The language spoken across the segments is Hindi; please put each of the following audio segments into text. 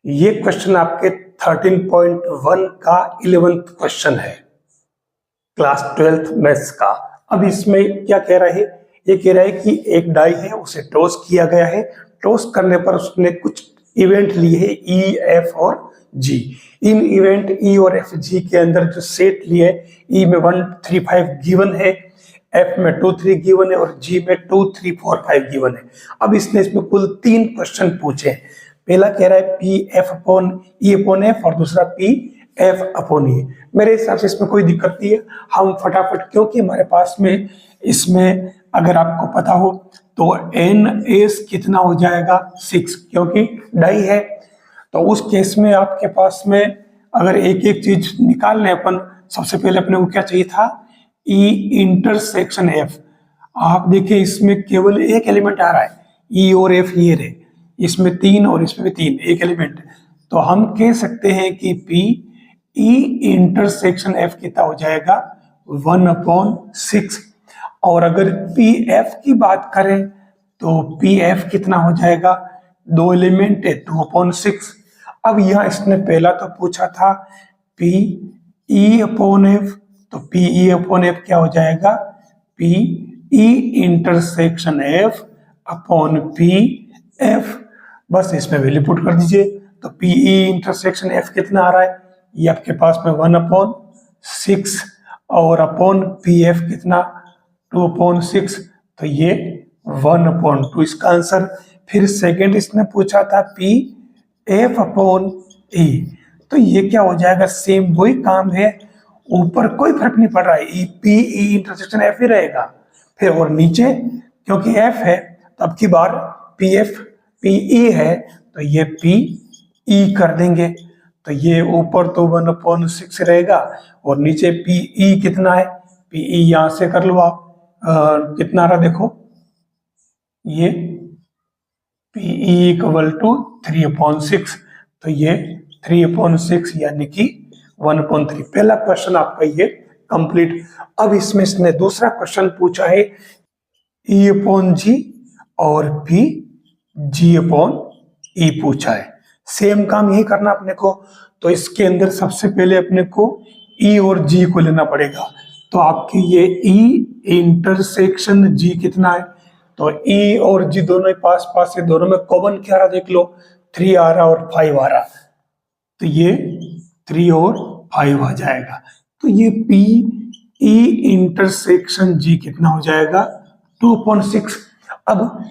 ये क्वेश्चन आपके 13.1 का 11th क्वेश्चन है क्लास 12th मैथ्स का। अब इसमें क्या कह रहा है, ये कह रहा है कि एक डाई है, उसे टॉस किया गया है। टॉस करने पर उसने कुछ इवेंट लिए है ई, एफ और जी। इन इवेंट ई और एफ जी के अंदर जो सेट लिए, ई में 1 3 5 गिवन है, एफ में 2 3 गिवन है और जी में 2 3 4 5 गिवन है। अब इसने इसमें कुल 3 क्वेश्चन पूछे हैं। पहला कह रहा है पी एफ अपॉन ई अपॉन एफ और दूसरा पी एफ अपॉन ई। मेरे हिसाब से इसमें कोई दिक्कत नहीं है, हम फटाफट, क्योंकि हमारे पास में इसमें अगर आपको पता हो तो एन एस कितना हो जाएगा 6, क्योंकि डाई है। तो उस केस में आपके पास में अगर एक एक चीज निकाल लें अपन, सबसे पहले अपने को क्या चाहिए था, ई इंटरसेक्शन एफ। आप देखिए इसमें केवल एक एलिमेंट आ रहा है, ई और एफ ये रहे, इसमें 3 और इसमें भी 3, एक एलिमेंट। तो हम कह सकते हैं कि पी ई इंटरसेक्शन एफ कितना हो जाएगा 1/6। और अगर पी एफ की बात करें तो पी एफ कितना हो जाएगा, 2 एलिमेंट है 2/6। अब यहां इसने पहला तो पूछा था पी ई अपॉन एफ, तो पी ई अपॉन एफ क्या हो जाएगा, P E intersection F upon P F. बस इसमें वैल्यू पुट कर दीजिए। तो पी ई इंटरसेक्शन एफ कितना आ रहा है, ये आपके पास में 1/6 और अपॉन पी एफ कितना 2/6, तो ये 1/2 इसका आंसर। फिर सेकंड इसने पूछा था पी एफ अपॉन ई, तो ये क्या हो जाएगा, सेम वही काम है, ऊपर कोई फर्क नहीं पड़ रहा है, E P E intersection F ही रहेगा। फिर और नीचे क्योंकि एफ है तो अब की बार पी एफ पी ई है तो ये पी ई कर देंगे। तो ये ऊपर तो 1/6 रहेगा और नीचे पी ई कितना है, पी ई यहां से कर लो आप, कितना रहा देखो, ये पी ई इक्वल टू 3/6, तो ये 3/6 यानी कि 1/3। पहला क्वेश्चन आपका ये कंप्लीट। अब इसमें इसने दूसरा क्वेश्चन पूछा है ई अपॉन जी और पी जी अपॉन ई पूछा है। सेम काम यही करना अपने को। तो इसके अंदर सबसे पहले अपने को ई और जी को लेना पड़ेगा। तो आपकी ये ई इंटरसेक्शन जी कितना है, तो ई और जी दोनों पास पास है, दोनों में कॉमन क्या रहा देख लो, 3 आ रहा और 5 आ रहा, तो ये 3 और 5 आ जाएगा। तो ये पी ई इंटरसेक्शन जी कितना हो जाएगा 2/6। अब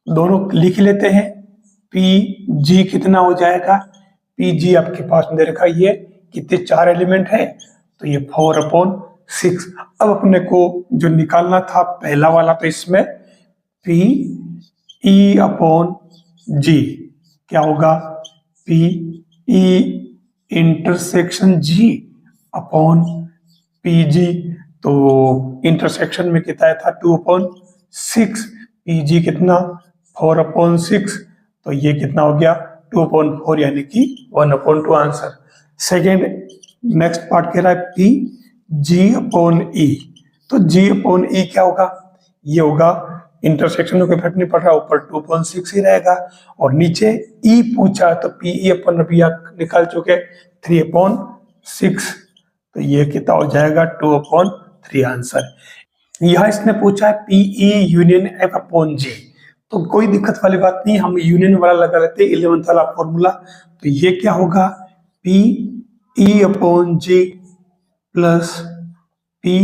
दोनों लिख लेते हैं, पी जी कितना हो जाएगा, पी जी आपके पास में दे रखा, ये कितने 4 एलिमेंट है, तो ये 4/6। अब अपने को जो निकालना था पहला वाला, तो इसमें पी ई अपॉन जी क्या होगा, P E intersection G upon P जी। तो इंटरसेक्शन में कितना था 2/6, पी जी कितना 4/6, तो ये कितना हो गया 2/4 यानी कि 1/2 आंसर। सेकेंड नेक्स्ट पार्ट कह रहा है पी जी अपॉन ई, तो जी अपॉन ई क्या होगा, ये होगा इंटरसेक्शन में कोई फर्क नहीं पड़ रहा, ऊपर 2/6 ही रहेगा और नीचे ई पूछा तो पी ई अपन अभी आप निकाल चुके 3/6, तो ये कितना हो जाएगा 2/3 आंसर। यहां इसने पूछा है P E union F upon G, तो कोई दिक्कत वाली बात नहीं, हम यूनियन वाला लगा लेते हैं 11th वाला फॉर्मूला। तो ये क्या होगा, P E upon G plus P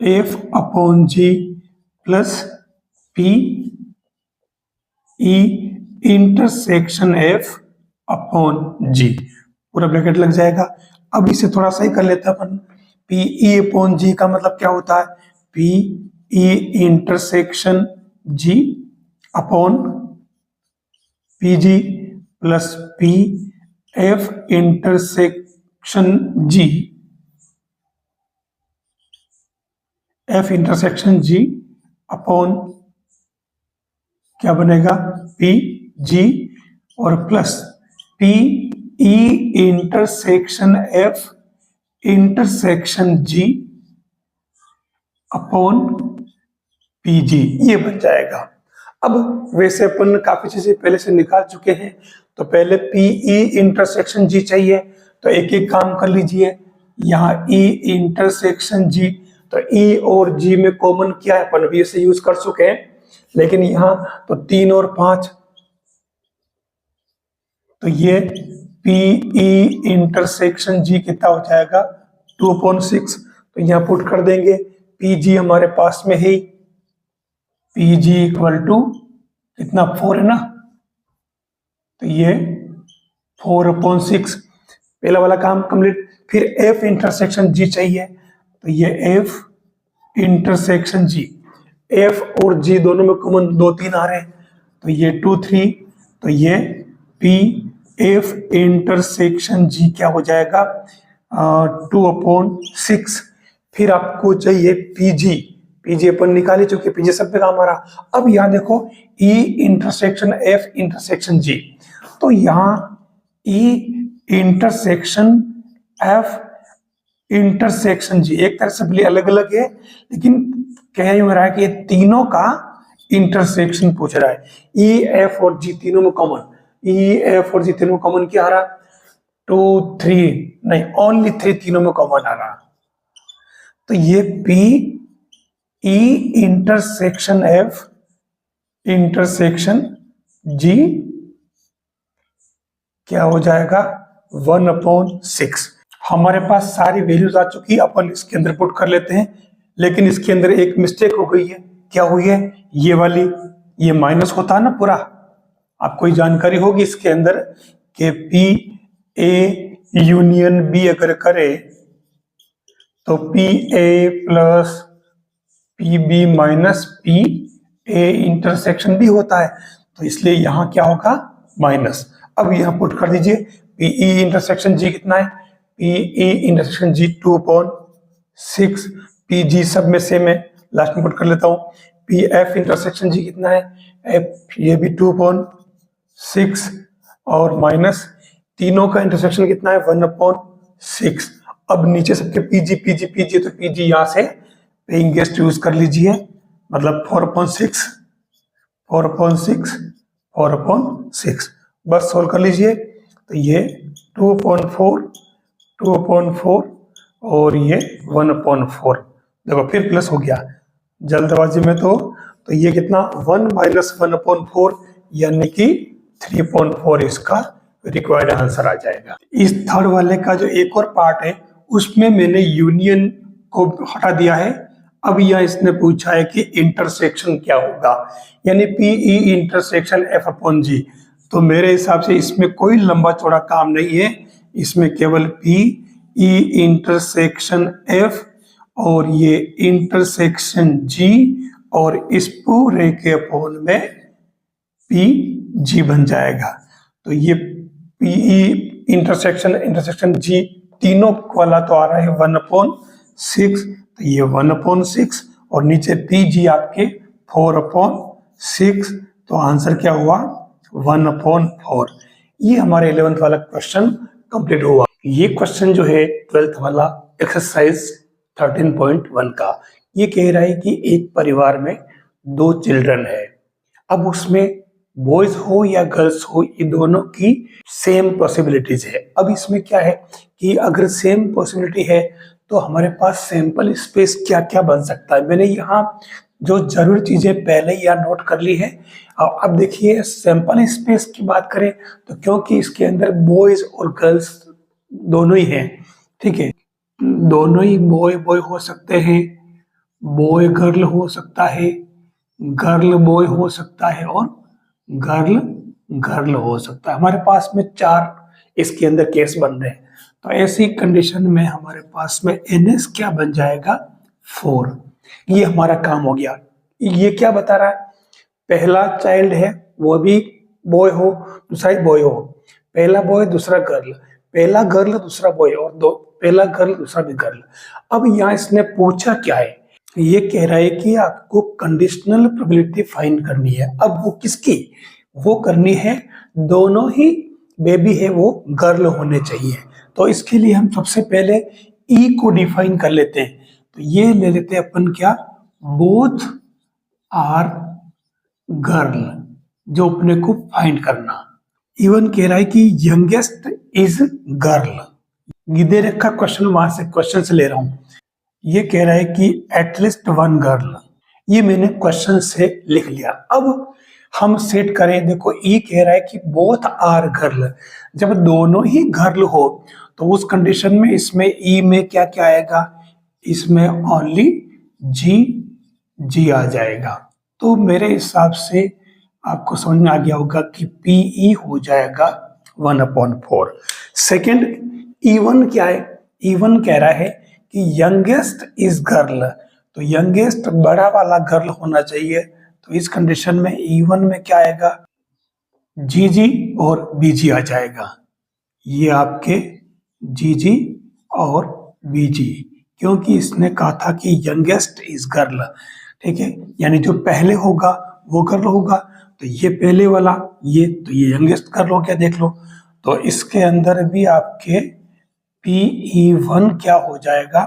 F upon G plus P E intersection F upon G, पूरा ब्रैकेट लग जाएगा। अब इसे थोड़ा सा ही कर लेते हैं अपन, पी ई अपॉन जी का मतलब क्या होता है, P E intersection G upon P G plus P F intersection G, F intersection G upon क्या बनेगा पी जी और plus P E intersection F intersection G upon P G, ये बन जाएगा। अब वैसे अपन काफी चीजें पहले से निकाल चुके हैं, तो पहले PE इंटरसेक्शन G चाहिए, तो एक एक काम कर लीजिए। यहाँ E इंटरसेक्शन G, तो E और G में कॉमन क्या है, अपन भी इसे यूज कर चुके हैं, लेकिन यहाँ तो 3 और 5, तो ये PE इंटरसेक्शन G कितना हो जाएगा 2/6। तो यहाँ पुट कर देंगे, PG हमारे पास में है, PG इक्वल टू कितना 4 है ना, तो ये 4/6, पहला वाला काम कंप्लीट। फिर F इंटरसेक्शन G चाहिए, तो ये F इंटरसेक्शन G, F और G दोनों में कॉमन 2 3 आ रहे हैं, तो ये 2 3, तो ये P F इंटरसेक्शन G क्या हो जाएगा 2/6। फिर आपको चाहिए PG, PG अपन निकाले चुके, PG सब पे काम आ रहा। अब यहाँ देखो E intersection F intersection G, तो यहाँ E intersection F intersection G एक तरह से भले अलग अलग है, लेकिन कह यूं रहा है कि ये तीनों का इंटरसेक्शन पूछ रहा है। E F और G तीनों में कॉमन, E F और G तीनों में कॉमन क्या आ रहा 2 3 नहीं, ओनली 3 तीनों में कॉमन आ रहा। तो ये P E intersection F intersection G क्या हो जाएगा 1/6। हमारे पास सारी वैल्यूज आ चुकी है, अपन इसके अंदर पुट कर लेते हैं, लेकिन इसके अंदर एक मिस्टेक हो गई है। क्या हुई है, ये वाली, ये माइनस होता है ना पूरा, आपको ये जानकारी होगी इसके अंदर कि P A यूनियन B अगर करे तो P A plus PB minus P A intersection B होता है, तो इसलिए यहां क्या होगा माइनस। अब यहां पुट कर दीजिए, PE इंटरसेक्शन G कितना है, PE इंटरसेक्शन G 2/6, PG सब में सेम है, लास्ट में पुट कर लेता हूं। PF इंटरसेक्शन G कितना है, F ये भी 2/6 और माइनस तीनों का इंटरसेक्शन कितना है 1/6। अब नीचे सबके PG PG PG, तो PG यहां से पेइंग गेस्ट यूज कर लीजिए, मतलब 4/6 4/6 4/6, बस सोल्व कर लीजिए। तो ये 2/4 2/4 और ये 1/4, देखो फिर प्लस हो गया जल्दबाजी में, तो ये कितना 1 माइनस 1/4 यानी कि 3/4 इसका रिक्वायर्ड आंसर आ जाएगा। इस थर्ड वाले का जो एक और पार्ट है उसमें मैंने यूनियन को हटा दिया है। अब यह इसने पूछा है कि इंटरसेक्शन क्या होगा, यानी PE इंटरसेक्शन F/G, तो मेरे हिसाब से इसमें कोई लंबा चौड़ा काम नहीं है, इसमें केवल PE इंटरसेक्शन F और ये इंटरसेक्शन G और इस पूरे के अपोन में PG बन जाएगा। तो ये PE इंटरसेक्शन G तीनों वाला तो आ रहा है 1/6, तो ये 1/6 और नीचे PG आपके 4/6, तो आंसर क्या हुआ 1/4। ये हमारे 11th वाला क्वेश्चन कंप्लीट हुआ। ये क्वेश्चन जो है 12th वाला एक्सरसाइज 13.1 का, ये कह रहा है कि एक परिवार में 2 चिल्ड्रन है, अब उसमें बॉयज हो या गर्ल्स हो ये दोनों की सेम पॉसिबिलिटीज है। अब इसमें क्या है कि अगर सेम पॉसिबिलिटी है तो हमारे पास सैंपल स्पेस क्या क्या बन सकता है। मैंने यहाँ जो जरूरी चीजें पहले ही यहाँ नोट कर ली है। अब देखिए सैंपल स्पेस की बात करें तो क्योंकि इसके अंदर बॉयज और गर्ल्स दोनों ही हैं, ठीक है, दोनों ही बॉय बॉय हो सकते हैं, बॉय गर्ल हो सकता है, गर्ल बॉय हो सकता है और गर्ल गर्ल हो सकता है। हमारे पास में 4 इसके अंदर केस बन रहे हैं, तो ऐसी कंडीशन में हमारे पास में NS क्या बन जाएगा 4। ये हमारा काम हो गया। ये क्या बता रहा है, पहला चाइल्ड है वो भी बॉय हो दूसरा बॉय हो, पहला बॉय दूसरा गर्ल, पहला गर्ल दूसरा बॉय और पहला गर्ल दूसरा भी गर्ल। अब यहाँ इसने पूछा क्या है, ये कह रहा है कि आपको कंडीशनल प्रोबेबिलिटी फाइंड करनी है। अब वो किसकी, वो करनी है दोनों ही बेबी है वो गर्ल होने चाहिए। तो इसके लिए हम सबसे पहले E को डिफाइन कर लेते हैं, तो ये ले लेते हैं अपन क्या, बोथ आर गर्ल, जो अपने को फाइंड करना। इवन कह रहा है कि यंगेस्ट इज गर्ल। ये दे रखा क्वेश्चन, वहां से क्वेश्चन से ले रहा हूं। ये कह रहा है कि एटलीस्ट वन गर्ल, ये मैंने क्वेश्चन से लिख लिया। अब हम सेट करें, देखो ये कह रहा है कि बोथ आर गर्ल। जब दोनों ही गर्ल हो तो उस कंडीशन में इसमें ई में क्या क्या आएगा, इसमें ओनली जी आ जाएगा। तो मेरे हिसाब से आपको समझ में आ गया होगा कि पीई हो जाएगा 1/4। सेकेंड, E1 क्या है? E1 कह रहा है कि यंगेस्ट इज गर्ल, तो यंगेस्ट बड़ा वाला गर्ल होना चाहिए। तो इस कंडीशन में E1 में क्या आएगा, जीजी और बीजी आ जाएगा। ये आपके जीजी और बीजी, क्योंकि इसने कहा था कि यंगेस्ट इज गर्ल, ठीक है, यानी जो पहले होगा वो गर्ल होगा। तो ये पहले वाला, ये तो ये यंगेस्ट गर्ल हो गया, देख लो। तो इसके अंदर भी आपके PE1 क्या हो जाएगा,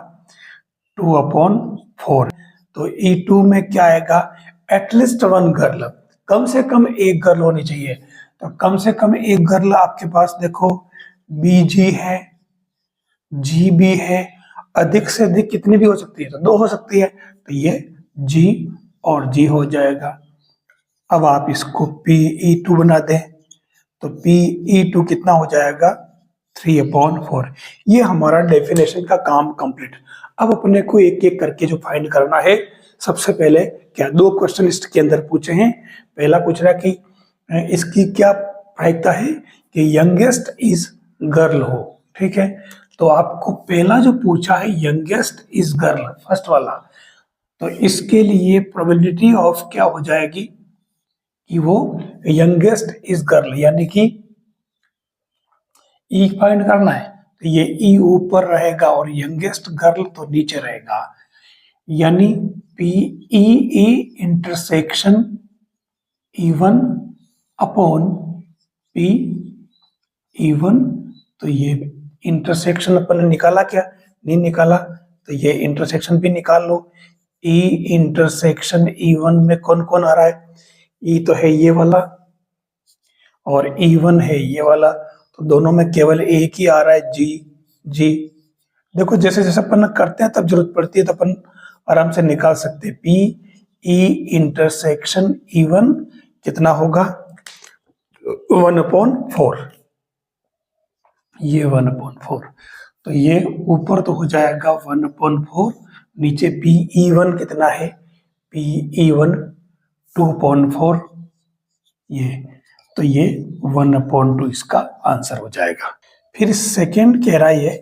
2/4। तो E2 में क्या आएगा, एटलीस्ट वन गर्ल, कम से कम एक गर्ल होनी चाहिए। तो कम से कम एक गर्ल आपके पास देखो BG है, GB है, अधिक से अधिक कितनी भी हो सकती है, तो 2 हो सकती है। तो ये G और G हो जाएगा। अब आप इसको PE2 बना दें, तो PE2 कितना हो जाएगा, 3/4। ये हमारा डेफिनेशन का काम कंप्लीट। अब अपने को एक एक करके जो फाइंड करना है, सबसे पहले क्या 2 क्वेश्चन इसके अंदर पूछे हैं। पहला पूछ रहा है कि इसकी क्या प्रायिकता है कि यंगेस्ट इज गर्ल हो, ठीक है। तो आपको पहला जो पूछा है यंगेस्ट इज गर्ल, फर्स्ट वाला, तो इसके लिए प्रोबेबिलिटी ऑफ क्या हो जाएगी कि वो यंगेस्ट इज गर्ल, यानी कि ई फाइंड करना है, तो ये ई ऊपर रहेगा और यंगेस्ट गर्ल तो नीचे रहेगा, यानी PEE intersection E1 upon PE1। तो ये इंटरसेक्शन अपन ने निकाला क्या, नहीं निकाला, तो ये इंटरसेक्शन भी निकाल लो। E इंटरसेक्शन E1 में कौन कौन आ रहा है, E तो है ये वाला और E1 है ये वाला, तो दोनों में केवल एक ही आ रहा है, जी। देखो जैसे जैसे अपन करते हैं तब जरूरत पड़ती है तो अपन आराम से निकाल सकते हैं। PE इंटरसेक्शन E1 कितना होगा, 1/4, ये 1/4। तो ये ऊपर तो हो जाएगा 1/4, नीचे PE1 कितना है, PE1 2/4, ये तो ये 1/2 इसका आंसर हो जाएगा। फिर सेकेंड कह रहा है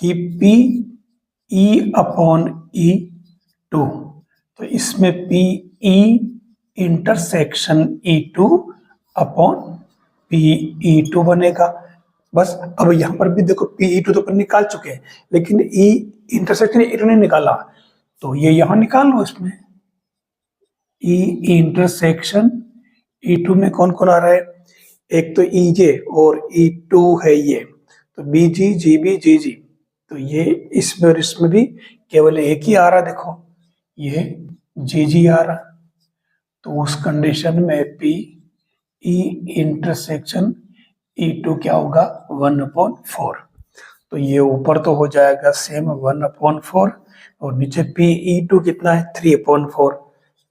कि PE/E2, तो इसमें PE intersection E2 upon PE2 बनेगा। बस अब यहां पर भी देखो PE2 तो अपन निकाल चुके हैं, लेकिन E इंटरसेक्शन E2 नहीं निकाला, तो ये यहां निकाल लो। इसमें E इंटरसेक्शन E2 में कौन कौन आ रहा है, एक तो EJ और E2 है ये, तो BG GB GG, तो ये इसमें और इसमें भी केवल एक ही आ रहा, देखो ये GG आ रहा। तो उस कंडीशन में PE इंटरसेक्शन E2 क्या होगा, 1/4। तो ये ऊपर तो हो जाएगा सेम 1/4 और नीचे PE2 कितना है, 3/4,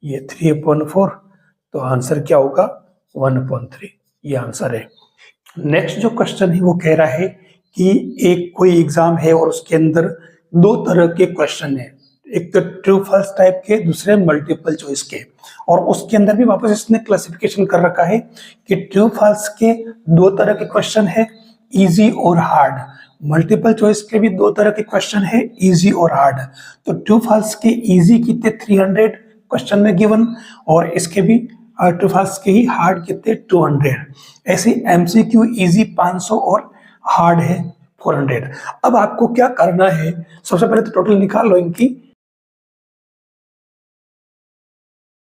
ये 3/4, तो आंसर क्या होगा 1/3, ये आंसर है। नेक्स्ट जो क्वेश्चन है वो कह रहा है कि एक कोई एग्जाम है और उसके अंदर 2 तरह के क्वेश्चन है, एक तो ट्रू फॉल्स टाइप के, दूसरे मल्टीपल चॉइस के, और उसके अंदर भी वापस इसने क्लासिफिकेशन कर रखा है कि ट्रू फॉल्स के 2 तरह के क्वेश्चन है, इजी और हार्ड। मल्टीपल चॉइस के भी 2 तरह के क्वेश्चन है, इजी और हार्ड। तो ट्रू फॉल्स के इजी कितने 300 क्वेश्चन में गिवन, और इसके भी ट्रू फॉल्स के ही हार्ड कितने 200। ऐसे MCQ इजी 500 और हार्ड है 400। अब आपको क्या करना है, सबसे पहले तो टोटल निकाल लो इनकी।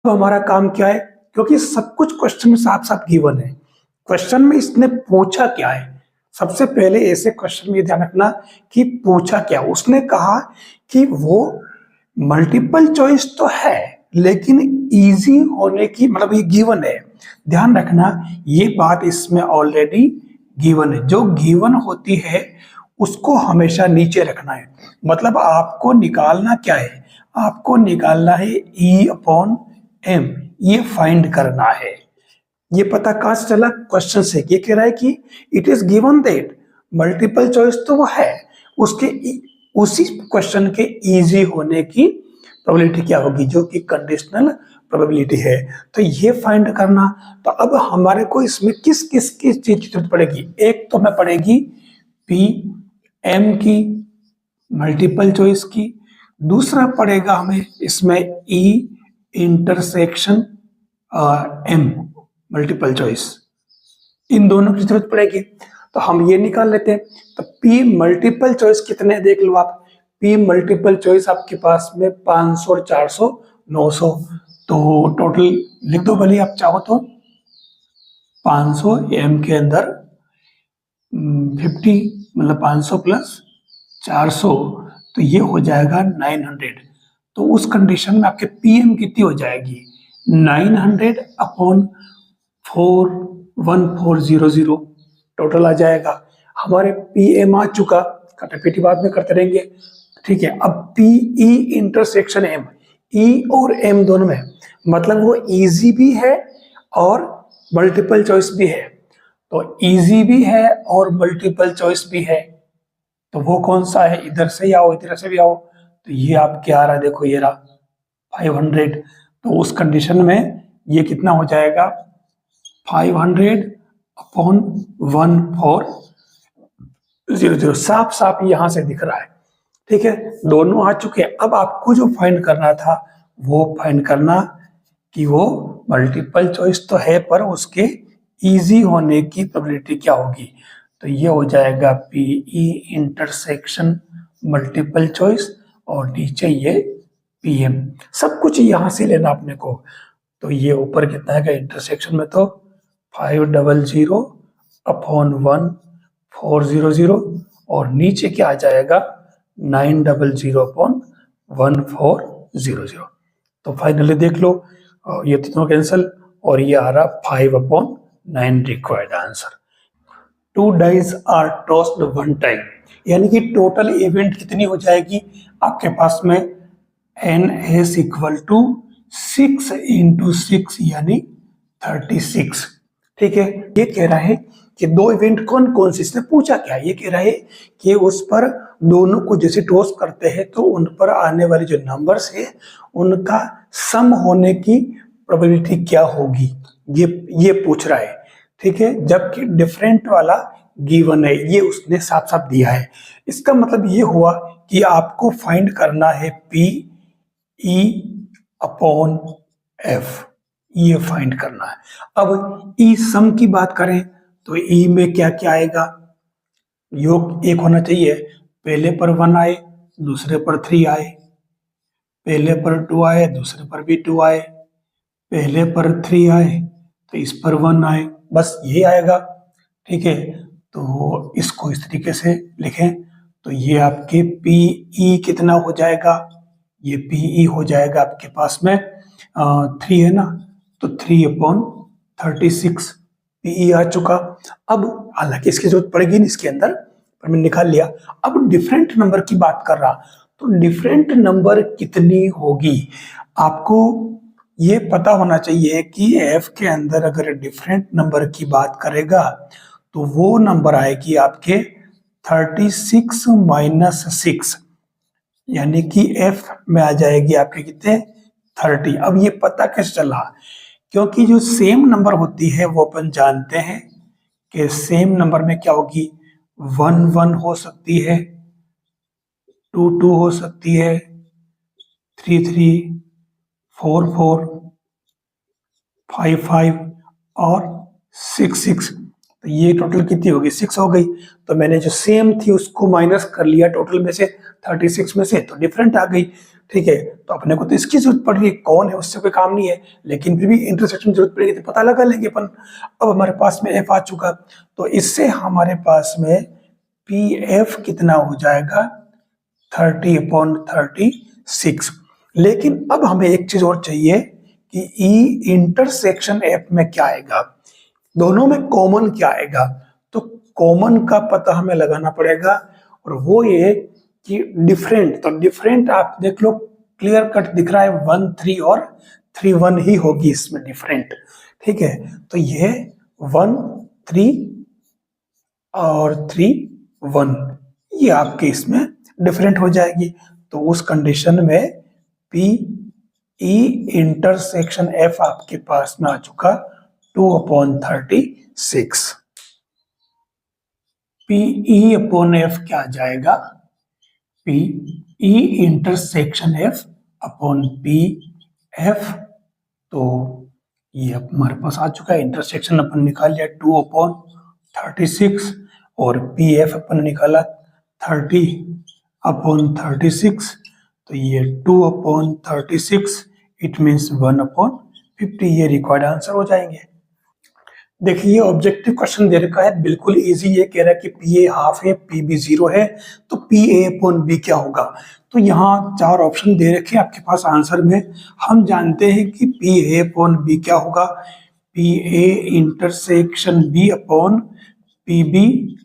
तो हमारा काम क्या है, क्योंकि सब कुछ क्वेश्चन में साफ साफ गिवन है, क्वेश्चन में इसने पूछा क्या है। सबसे पहले ऐसे क्वेश्चन में ध्यान रखना कि पूछा क्या, उसने कहा कि वो मल्टीपल चॉइस तो है लेकिन इजी होने की मतलब ये गिवन है, ध्यान रखना ये बात इसमें ऑलरेडी गिवन है। जो गिवन होती है उसको हमेशा नीचे रखना है। मतलब आपको निकालना क्या है, आपको निकालना है E अपॉन M, ये फाइंड करना है। ये पता कहां से चला, क्वेश्चन से। ये कह रहा है कि it is given that, multiple choice तो वो है, उसके उसी क्वेश्चन के इजी होने की प्रोबेबिलिटी क्या होगी, जो कि कंडीशनल प्रोबेबिलिटी है। तो ये फाइंड करना। तो अब हमारे को इसमें किस किस की चीज की जरूरत पड़ेगी, एक तो हमें पड़ेगी पी एम की, मल्टीपल चॉइस की। दूसरा पड़ेगा हमें इसमें E intersection M, multiple choice. इन दोनों की जरूरत पड़ेगी। तो हम ये निकाल लेते हैं। तो पी मल्टीपल चॉइस कितने देख लो आप, पी मल्टीपल चॉइस आपके पास में 500 और 400 900। तो टोटल लिख दो भले आप चाहो तो, 500 एम के अंदर 50, मतलब 500 प्लस 400, तो ये हो जाएगा 900। तो उस कंडीशन में आपके पीएम कितनी हो जाएगी, 900 अपॉन 41400 टोटल आ जाएगा। हमारे पीएम आ चुका, कटापीटी बाद में करते रहेंगे, ठीक है। अब पीई इंटरसेक्शन एम, ई और एम दोनों में, मतलब वो इजी भी है और मल्टीपल चॉइस भी है। तो इजी भी है और मल्टीपल चॉइस भी है, तो वो कौन सा है, इधर से ही आओ इधर से भी आओ। तो ये आपके आ रहा है, देखो ये रहा 500। तो उस कंडीशन में ये कितना हो जाएगा, 500 अपॉन 1400। साफ साफ यहां से दिख रहा है, ठीक है। दोनों आ चुके हैं। अब आपको जो फाइंड करना था वो फाइंड करना कि वो मल्टीपल चॉइस तो है पर उसके इजी होने की प्रोबेबिलिटी क्या होगी। तो ये हो जाएगा पीई इंटरसेक्शन मल्टीपल चॉइस और नीचे ये पीएम, सब कुछ यहां से लेना अपने को। तो ये ऊपर कितना है इंटरसेक्शन में, तो 500 अपॉन 1400 और नीचे क्या आ जाएगा 900 अपॉन 1400। तो फाइनली देख लो ये तीनों कैंसिल और ये आ रहा 5 upon 9 required answer. 2 dice are tossed 1 time, यानी कि टोटल इवेंट कितनी हो जाएगी आपके पास में, NS इक्वल टू 6 इंटू 6 यानी 36, ठीक है। ये कह रहा है कि दो इवेंट कौन कौन से, इसने पूछा क्या, ये कह रहा है कि उस पर दोनों को जैसे टॉस करते हैं तो उन पर आने वाले जो नंबर्स है उनका सम होने की प्रोबेबिलिटी क्या होगी, ये पूछ रहा है, ठीक है। जबकि डिफरेंट वाला गिवन है, ये उसने साफ साफ दिया है। इसका मतलब ये हुआ कि आपको फाइंड करना है पी ई अपॉन एफ, ये फाइंड करना है। अब ई सम की बात करें तो ई में क्या क्या आएगा, योग एक होना चाहिए, पहले पर 1 आए दूसरे पर 3 आए, पहले पर 2 आए दूसरे पर भी 2 आए, पहले पर 3 आए तो इस पर 1 आए, बस ये आएगा, ठीक है। तो इसको इस तरीके से लिखें तो ये आपके पीई कितना हो जाएगा, ये पीई हो जाएगा आपके पास में 3 है ना, तो 3 अपॉन 36 पीई आ चुका। अब हालांकि इसकी जरूरत पड़ेगी नहीं इसके अंदर, पर मैंने निकाल लिया। अब डिफरेंट नंबर की बात कर रहा, तो डिफरेंट नंबर कितनी होगी, आपको ये पता होना चाहिए कि एफ के अंदर अगर डिफरेंट नंबर की बात करेगा तो वो नंबर आएगी आपके 36 माइनस 6, यानी कि एफ में आ जाएगी आपके कितने 30। अब ये पता कैसे चला, क्योंकि जो सेम नंबर होती है वो अपन जानते हैं कि सेम नंबर में क्या होगी, 1 1 हो सकती है, 2 2 हो सकती है, 3 3, 4 4, 5 5 और 6 6। तो ये टोटल कितनी होगी 6 हो गई। तो मैंने जो सेम थी उसको माइनस कर लिया टोटल में से 36 में से, तो डिफरेंट आ गई, ठीक है। तो अपने को तो इसकी जरूरत पड़ रही है, कौन है उससे कोई काम नहीं है, लेकिन फिर भी इंटरसेक्शन जरूरत पड़ेगी तो पता लगा लेंगे अपन। अब हमारे पास में एफ आ चुका, तो इससे हमारे पास में पी एफ कितना हो जाएगा 30 अपॉन 36, लेकिन अब हमें एक चीज और चाहिए कि ई इंटरसेक्शन एफ में क्या आएगा, दोनों में कॉमन क्या आएगा। तो कॉमन का पता हमें लगाना पड़ेगा, और वो ये कि डिफरेंट, तो डिफरेंट आप देख लो क्लियर कट दिख रहा है 1 3 और 3 1 ही होगी इसमें डिफरेंट। ठीक है, तो ये 1 3 और 3 1 ये आपके इसमें डिफरेंट हो जाएगी। तो उस कंडीशन में पी ई इंटरसेक्शन एफ आपके पास में आ चुका 2/36। पी ई अपॉन एफ क्या आ जाएगा, P E intersection F upon P F. तो ये हमारे पास आ चुका है, इंटरसेक्शन अपन निकाल लिया 2/36 और पी एफ अपन निकाला 30/36। तो ये 2/36 इट मीन्स 1/50 ये रिक्वायर्ड आंसर हो जाएंगे। देखिए ऑब्जेक्टिव क्वेश्चन दे रखा है, बिल्कुल इजी, ये कह रहा है कि पी ए हाफ है, पी बी 0 है, तो पी ए अपॉन बी क्या होगा। तो यहाँ 4 ऑप्शन दे रखे हैं आपके पास आंसर में। हम जानते हैं कि पी ए अपॉन बी क्या होगा, P A intersection B upon P B.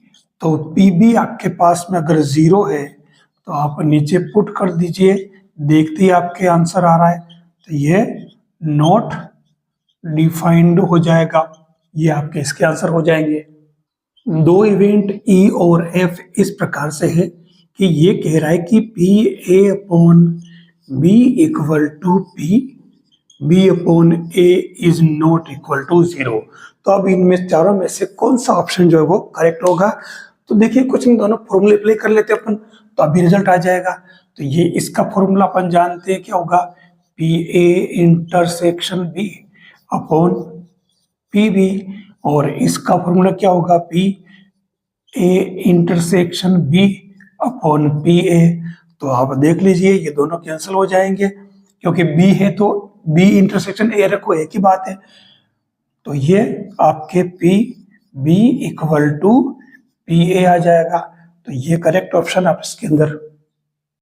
तो पी बी आपके पास में अगर 0 है तो आप नीचे पुट कर दीजिए, देखते ही आपके आंसर आ रहा है, तो ये नॉट डिफाइंड हो जाएगा, ये आपके इसके आंसर हो जाएंगे। दो इवेंट ई और एफ इस प्रकार से है कि ये कह रहा है कि P A upon B equal to P B upon A is not equal to 0। तो अब इनमें चारों में से कौन सा ऑप्शन जो है वो करेक्ट होगा। तो देखिए कुछ इन दोनों फॉर्मूले अप्लाई कर लेते हैं अपन, तो अभी रिजल्ट आ जाएगा। तो ये इसका फॉर्मूला अपन जानते हैं क्या होगा, P A intersection B upon P B, और इसका फॉर्मूला क्या होगा, P A intersection B upon P A. तो आप देख लीजिए ये दोनों कैंसिल हो जाएंगे, क्योंकि बी है तो बी इंटरसेक्शन ए रखो, एक ही बात है। तो ये आपके P B equal to P A आ जाएगा। तो ये करेक्ट ऑप्शन आप इसके अंदर